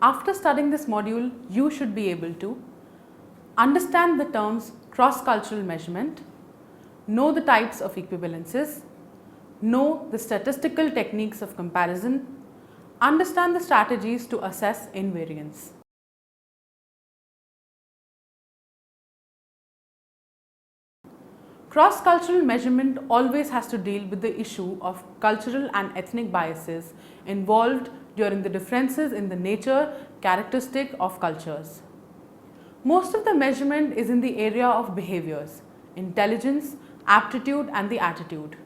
After studying this module, you should be able to understand the terms cross-cultural measurement, know the types of equivalences, know the statistical techniques of comparison, understand the strategies to assess invariance. Cross-cultural measurement always has to deal with the issue of cultural and ethnic biases involved during the differences in the nature characteristic of cultures. Most of the measurement is in the area of behaviors, intelligence, aptitude and the attitude.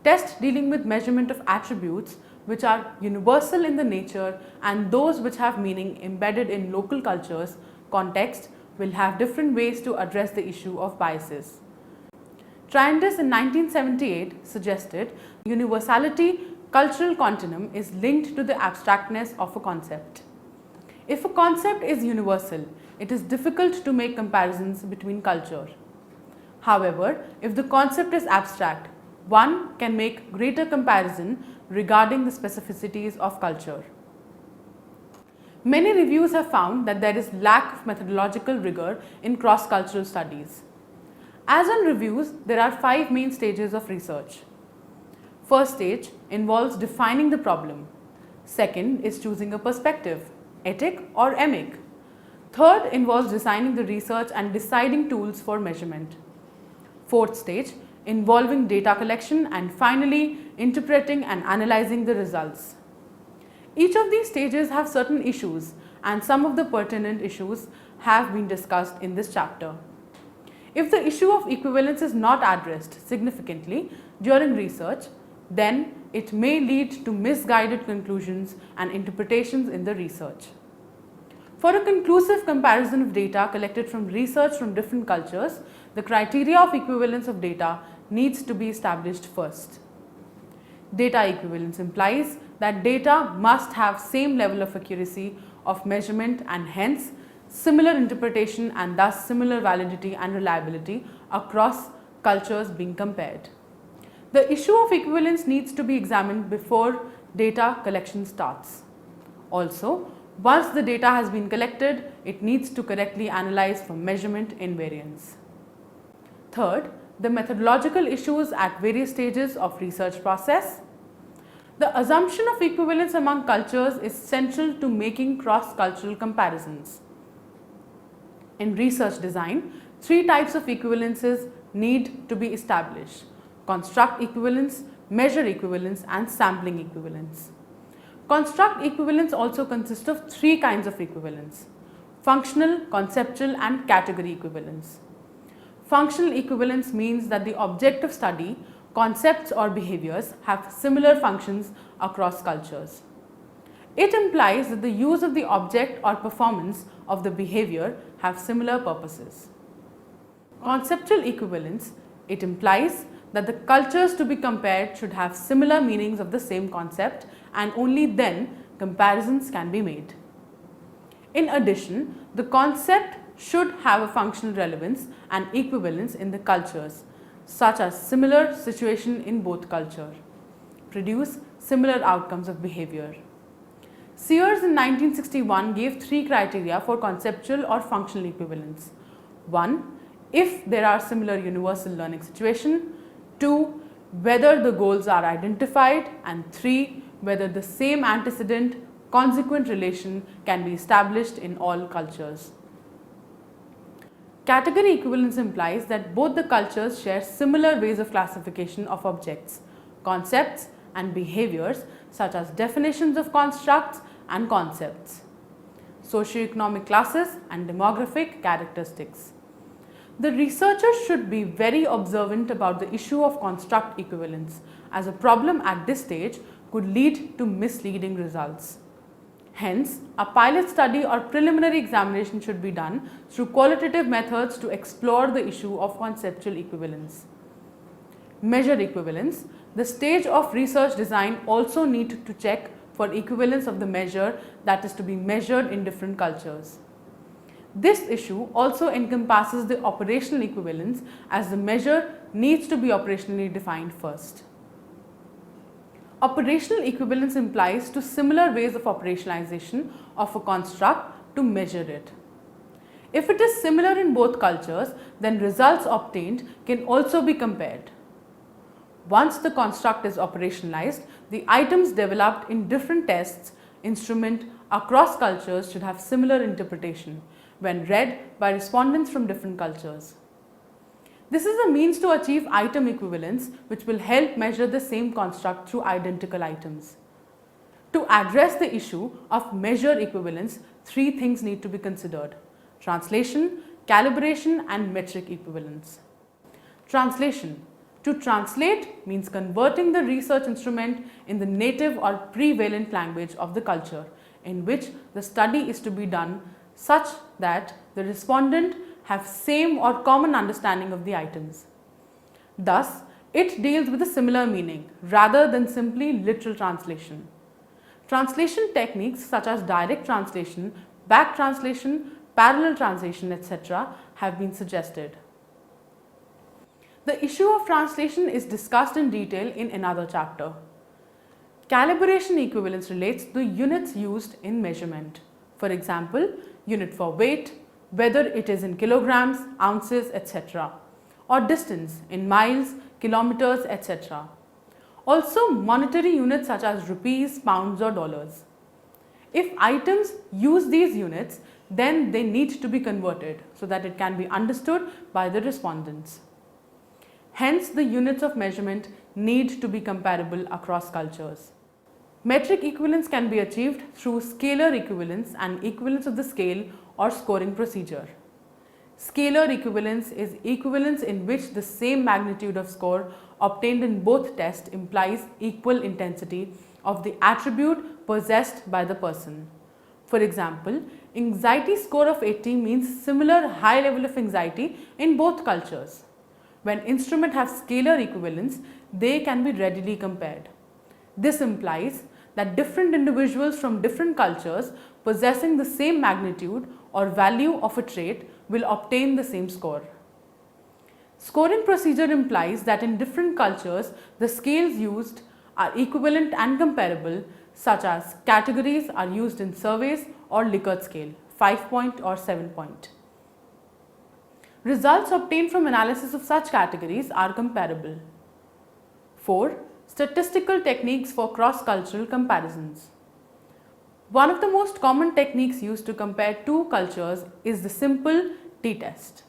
Tests dealing with measurement of attributes which are universal in the nature and those which have meaning embedded in local cultures context will have different ways to address the issue of biases. Triandis in 1978 suggested universality cultural continuum is linked to the abstractness of a concept. If a concept is universal, it is difficult to make comparisons between culture. However, if the concept is abstract, one can make greater comparison regarding the specificities of culture. Many reviews have found that there is lack of methodological rigor in cross-cultural studies. As on reviews, there are 5 main stages of research. First stage involves defining the problem. Second is choosing a perspective, etic or emic. Third involves designing the research and deciding tools for measurement. Fourth stage involving data collection, and finally interpreting and analyzing the results. Each of these stages have certain issues and some of the pertinent issues have been discussed in this chapter. If the issue of equivalence is not addressed significantly during research, then it may lead to misguided conclusions and interpretations in the research. For a conclusive comparison of data collected from research from different cultures, the criteria of equivalence of data needs to be established first. Data equivalence implies that data must have same level of accuracy of measurement and hence similar interpretation and thus similar validity and reliability across cultures being compared. The issue of equivalence needs to be examined before data collection starts. Also, once the data has been collected, it needs to correctly analyze for measurement invariance. Third, the methodological issues at various stages of research process. The assumption of equivalence among cultures is central to making cross-cultural comparisons. In research design, 3 types of equivalences need to be established: construct equivalence, measure equivalence and sampling equivalence. Construct equivalence also consists of 3 kinds of equivalence: functional, conceptual and category equivalence. Functional equivalence means that the object of study, concepts or behaviors have similar functions across cultures. It implies that the use of the object or performance of the behavior have similar purposes. Conceptual equivalence, it implies that the cultures to be compared should have similar meanings of the same concept and only then comparisons can be made. In addition, the concept should have a functional relevance and equivalence in the cultures, such as similar situation in both cultures, produce similar outcomes of behavior. Sears in 1961 gave 3 criteria for conceptual or functional equivalence. 1. If there are similar universal learning situation. 2. Whether the goals are identified. And 3. Whether the same antecedent consequent relation can be established in all cultures. Category equivalence implies that both the cultures share similar ways of classification of objects, concepts and behaviors such as definitions of constructs and concepts, socioeconomic classes and demographic characteristics. The researchers should be very observant about the issue of construct equivalence, as a problem at this stage could lead to misleading results. Hence, a pilot study or preliminary examination should be done through qualitative methods to explore the issue of conceptual equivalence. Measure equivalence. The stage of research design also need to check for equivalence of the measure that is to be measured in different cultures. This issue also encompasses the operational equivalence, as the measure needs to be operationally defined first. Operational equivalence implies two similar ways of operationalization of a construct to measure it. If it is similar in both cultures, then results obtained can also be compared. Once the construct is operationalized, the items developed in different tests, instrument across cultures should have similar interpretation when read by respondents from different cultures. This is a means to achieve item equivalence, which will help measure the same construct through identical items. To address the issue of measure equivalence, three things need to be considered: translation, calibration, and metric equivalence. Translation. To translate means converting the research instrument in the native or prevalent language of the culture in which the study is to be done, such that the respondent have same or common understanding of the items. Thus, it deals with a similar meaning rather than simply literal translation. Translation techniques such as direct translation, back translation, parallel translation, etc. have been suggested. The issue of translation is discussed in detail in another chapter. Calibration equivalence relates to the units used in measurement. For example, unit for weight, whether it is in kilograms, ounces, etc., or distance in miles, kilometers, etc. Also, monetary units such as rupees, pounds, or dollars. If items use these units, then they need to be converted so that it can be understood by the respondents. Hence, the units of measurement need to be comparable across cultures. Metric equivalence can be achieved through scalar equivalence and equivalence of the scale or scoring procedure. Scalar equivalence is equivalence in which the same magnitude of score obtained in both tests implies equal intensity of the attribute possessed by the person. For example, anxiety score of 80 means similar high level of anxiety in both cultures. When instruments have scalar equivalence, they can be readily compared. This implies that different individuals from different cultures possessing the same magnitude or value of a trait will obtain the same score. Scoring procedure implies that in different cultures, the scales used are equivalent and comparable, such as categories are used in surveys or Likert scale, 5-point or 7-point. Results obtained from analysis of such categories are comparable. 4. Statistical techniques for cross-cultural comparisons. One of the most common techniques used to compare two cultures is the simple t-test.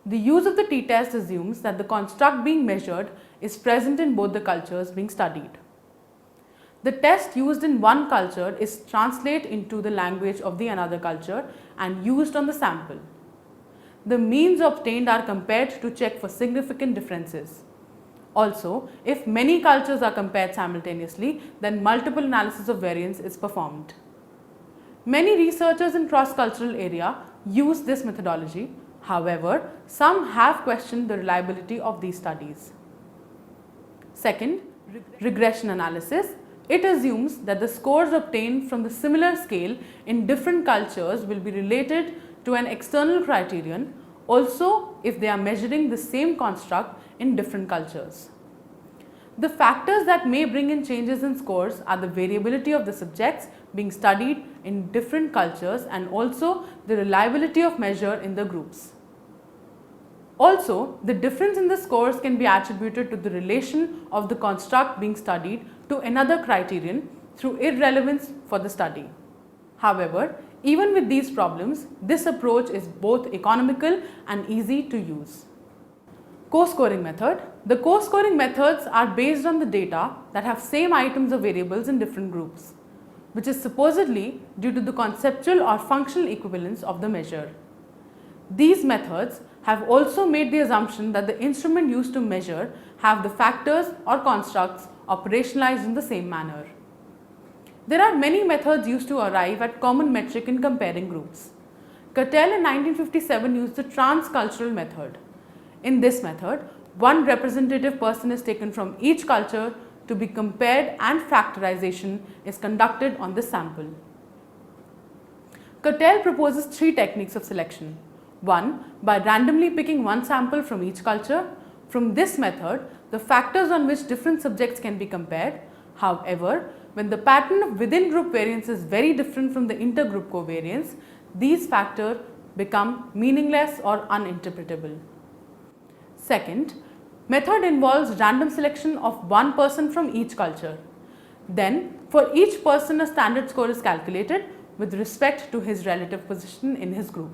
The use of the t-test assumes that the construct being measured is present in both the cultures being studied. The test used in one culture is translated into the language of the another culture and used on the sample. The means obtained are compared to check for significant differences. Also, if many cultures are compared simultaneously, then multiple analysis of variance is performed. Many researchers in cross-cultural area use this methodology. However, some have questioned the reliability of these studies. Second, regression analysis. It assumes that the scores obtained from the similar scale in different cultures will be related to an external criterion, also if they are measuring the same construct in different cultures. The factors that may bring in changes in scores are the variability of the subjects being studied in different cultures and also the reliability of measure in the groups. Also, the difference in the scores can be attributed to the relation of the construct being studied to another criterion through irrelevance for the study. However, even with these problems, this approach is both economical and easy to use. Co-scoring method. The co-scoring methods are based on the data that have same items or variables in different groups, which is supposedly due to the conceptual or functional equivalence of the measure. These methods have also made the assumption that the instrument used to measure have the factors or constructs operationalized in the same manner. There are many methods used to arrive at common metric in comparing groups. Cattell in 1957 used the transcultural method. In this method, one representative person is taken from each culture to be compared and factorization is conducted on the sample. Cattell proposes three techniques of selection. One, by randomly picking one sample from each culture. From this method, the factors on which different subjects can be compared However, when the pattern of within group variance is very different from the intergroup covariance, these factors become meaningless or uninterpretable. Second, method involves random selection of one person from each culture. Then, for each person, a standard score is calculated with respect to his relative position in his group.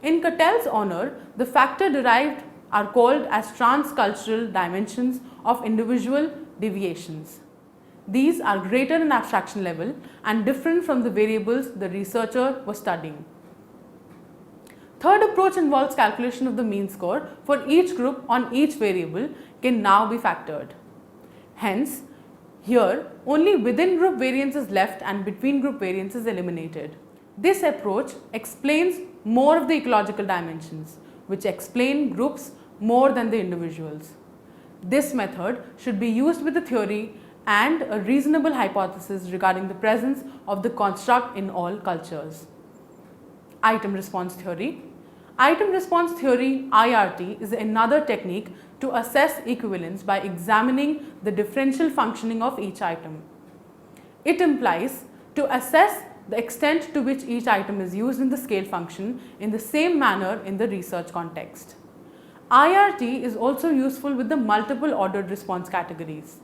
In Catel's honor, the factor derived are called as transcultural dimensions of individual deviations. These are greater in abstraction level and different from the variables the researcher was studying. Third approach involves calculation of the mean score for each group on each variable can now be factored. Hence, here only within group variance is left and between group variance is eliminated. This approach explains more of the ecological dimensions, which explain groups more than the individuals. This method should be used with the theory and a reasonable hypothesis regarding the presence of the construct in all cultures. Item response theory. Item response theory (IRT) is another technique to assess equivalence by examining the differential functioning of each item. It implies to assess the extent to which each item is used in the scale function in the same manner in the research context. IRT is also useful with the multiple ordered response categories.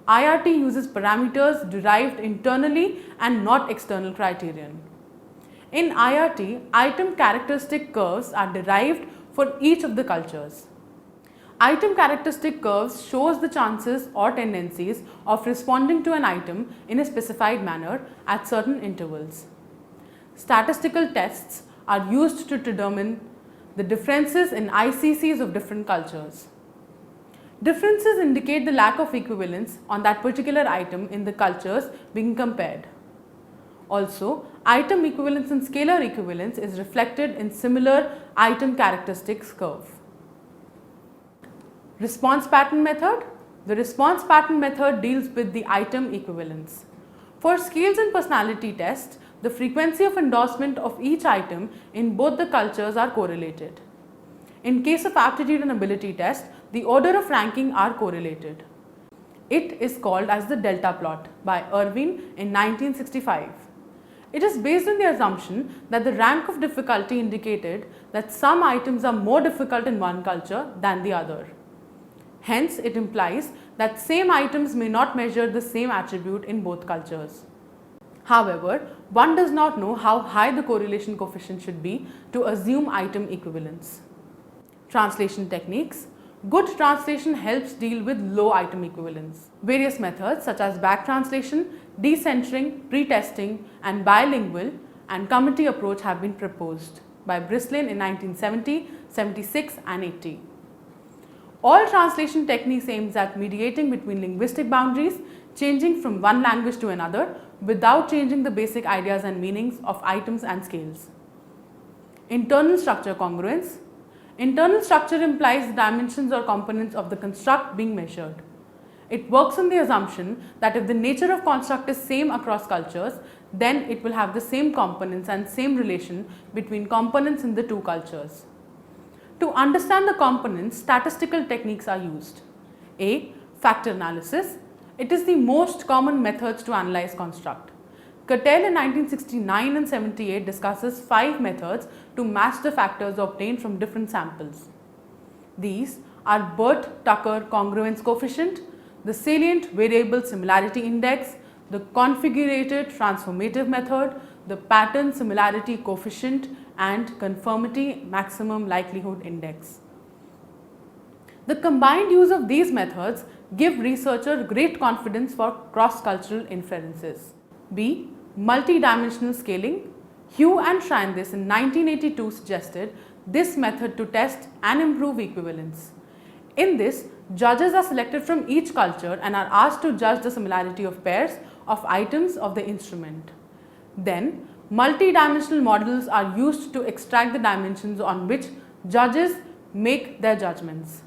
IRT uses parameters derived internally and not external criterion. In IRT, item characteristic curves are derived for each of the cultures. Item characteristic curves shows the chances or tendencies of responding to an item in a specified manner at certain intervals. Statistical tests are used to determine the differences in ICCs of different cultures. Differences indicate the lack of equivalence on that particular item in the cultures being compared. Also, item equivalence and scalar equivalence is reflected in similar item characteristics curve. Response pattern method. The response pattern method deals with the item equivalence. For scales and personality tests, the frequency of endorsement of each item in both the cultures are correlated. In case of aptitude and ability test, the order of ranking are correlated. It is called as the delta plot by Irwin in 1965. It is based on the assumption that the rank of difficulty indicated that some items are more difficult in one culture than the other. Hence, it implies that same items may not measure the same attribute in both cultures. However, one does not know how high the correlation coefficient should be to assume item equivalence. Translation techniques. Good translation helps deal with low item equivalence. Various methods such as back translation, decentering, pre-testing and bilingual and committee approach have been proposed by Brislin in 1970, 76 and 80. All translation techniques aims at mediating between linguistic boundaries, changing from one language to another without changing the basic ideas and meanings of items and scales. Internal structure congruence. Internal structure implies the dimensions or components of the construct being measured. It works on the assumption that if the nature of construct is same across cultures, then it will have the same components and same relation between components in the two cultures. To understand the components, statistical techniques are used. A. Factor analysis. It is the most common methods to analyze construct. Cattell in 1969 and 78 discusses 5 methods to match the factors obtained from different samples. These are Burt-Tucker congruence coefficient, the salient variable similarity index, the configurated transformative method, the pattern similarity coefficient and conformity maximum likelihood index. The combined use of these methods give researchers great confidence for cross-cultural inferences. B. Multi-dimensional scaling. Hugh and Schreindis in 1982 suggested this method to test and improve equivalence. In this, judges are selected from each culture and are asked to judge the similarity of pairs of items of the instrument. Then, multi-dimensional models are used to extract the dimensions on which judges make their judgments.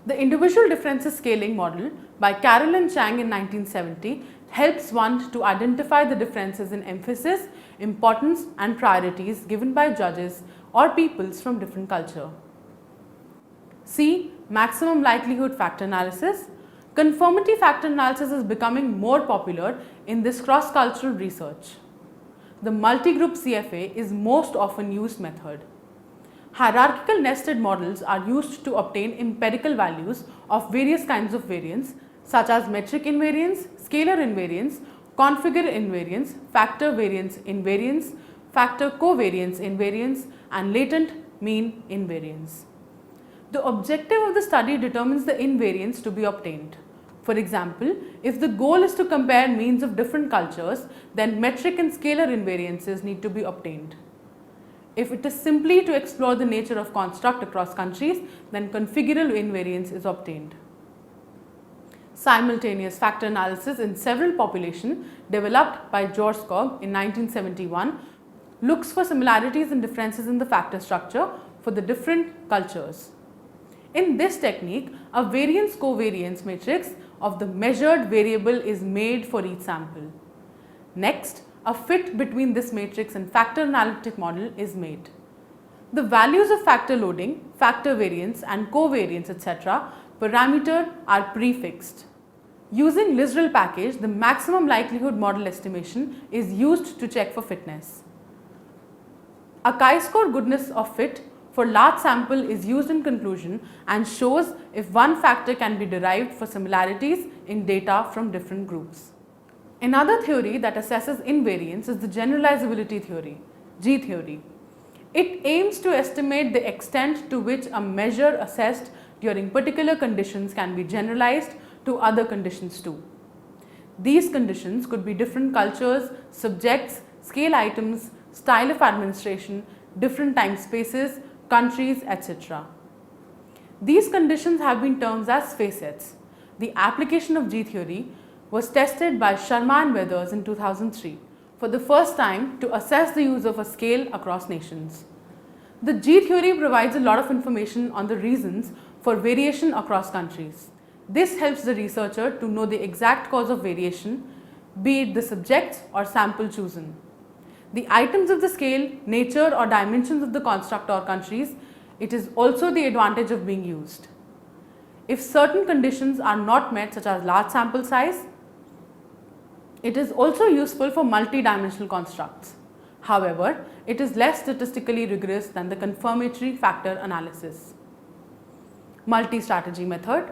The individual differences scaling model by Carroll and Chang in 1970 helps one to identify the differences in emphasis, importance and priorities given by judges or peoples from different culture. C. Maximum likelihood factor analysis. Conformity factor analysis is becoming more popular in this cross-cultural research. The multi-group CFA is most often used method. Hierarchical nested models are used to obtain empirical values of various kinds of variance such as metric invariance, scalar invariance, configure invariance, factor variance invariance, factor covariance invariance, and latent mean invariance. The objective of the study determines the invariance to be obtained. For example, if the goal is to compare means of different cultures, then metric and scalar invariances need to be obtained. If it is simply to explore the nature of construct across countries, then configural invariance is obtained. Simultaneous factor analysis in several populations developed by Jorskog in 1971 looks for similarities and differences in the factor structure for the different cultures. In this technique, a variance covariance matrix of the measured variable is made for each sample. Next, a fit between this matrix and factor analytic model is made. The values of factor loading, factor variance and covariance etc. parameter are prefixed. Using Lizrel package, the maximum likelihood model estimation is used to check for fitness. A chi-score goodness of fit for large sample is used in conclusion and shows if one factor can be derived for similarities in data from different groups. Another theory that assesses invariance is the generalizability theory, G theory. It aims to estimate the extent to which a measure assessed during particular conditions can be generalized to other conditions too. These conditions could be different cultures, subjects, scale items, style of administration, different time spaces, countries, etc. These conditions have been termed as facets. The application of G theory was tested by Sharma and Weathers in 2003 for the first time to assess the use of a scale across nations. The G theory provides a lot of information on the reasons for variation across countries. This helps the researcher to know the exact cause of variation, be it the subjects or sample chosen. The items of the scale, nature or dimensions of the construct or countries, it is also the advantage of being used. If certain conditions are not met, such as large sample size, it is also useful for multi-dimensional constructs. However, it is less statistically rigorous than the confirmatory factor analysis. Multi-strategy method.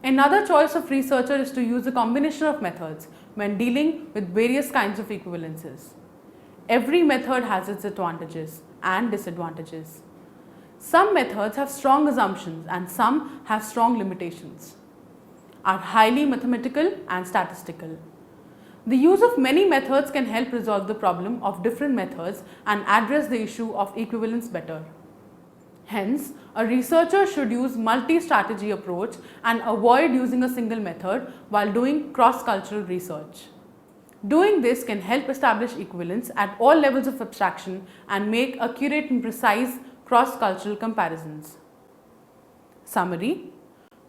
Another choice of researcher is to use a combination of methods when dealing with various kinds of equivalences. Every method has its advantages and disadvantages. Some methods have strong assumptions and some have strong limitations, are highly mathematical and statistical. The use of many methods can help resolve the problem of different methods and address the issue of equivalence better. Hence, a researcher should use multi-strategy approach and avoid using a single method while doing cross-cultural research. Doing this can help establish equivalence at all levels of abstraction and make accurate and precise cross-cultural comparisons. Summary: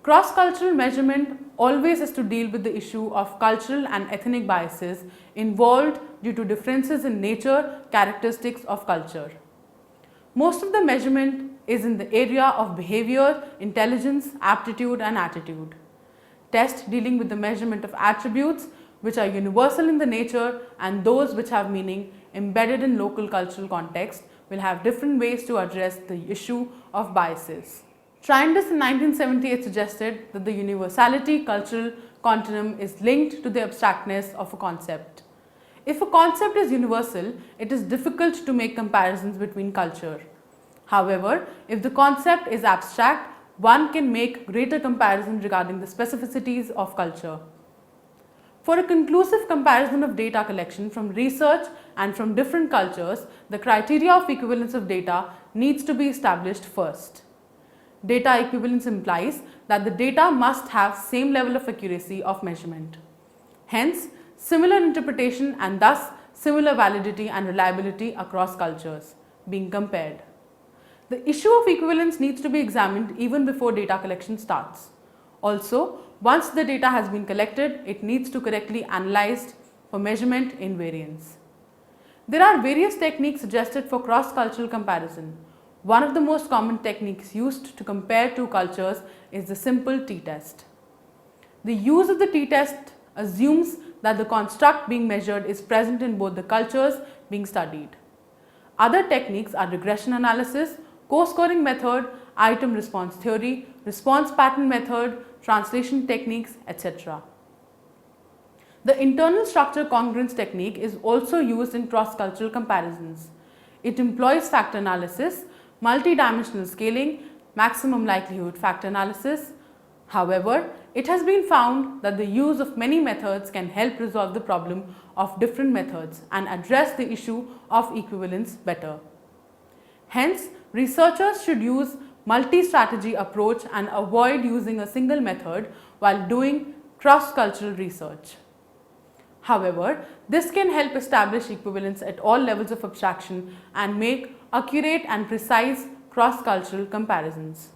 cross-cultural measurement always has to deal with the issue of cultural and ethnic biases involved due to differences in nature, characteristics of culture. Most of the measurement is in the area of behavior, intelligence, aptitude and attitude. Tests dealing with the measurement of attributes which are universal in the nature and those which have meaning embedded in local cultural context will have different ways to address the issue of biases. Triandus in 1978 suggested that the universality cultural continuum is linked to the abstractness of a concept. If a concept is universal, it is difficult to make comparisons between culture. However, if the concept is abstract, one can make greater comparison regarding the specificities of culture. For a conclusive comparison of data collection from research and from different cultures, the criteria of equivalence of data needs to be established first. Data equivalence implies that the data must have same level of accuracy of measurement. Hence, similar interpretation and thus similar validity and reliability across cultures being compared. The issue of equivalence needs to be examined even before data collection starts. Also, once the data has been collected, it needs to correctly analyzed for measurement in variance. There are various techniques suggested for cross-cultural comparison. One of the most common techniques used to compare two cultures is the simple t-test. The use of the t-test assumes that the construct being measured is present in both the cultures being studied. Other techniques are regression analysis, co-scoring method, item response theory, response pattern method, translation techniques, etc. The internal structure congruence technique is also used in cross-cultural comparisons. It employs factor analysis, multi-dimensional scaling, maximum likelihood factor analysis. However, it has been found that the use of many methods can help resolve the problem of different methods and address the issue of equivalence better. Hence, researchers should use multi-strategy approach and avoid using a single method while doing cross-cultural research. However, this can help establish equivalence at all levels of abstraction and make accurate and precise cross-cultural comparisons.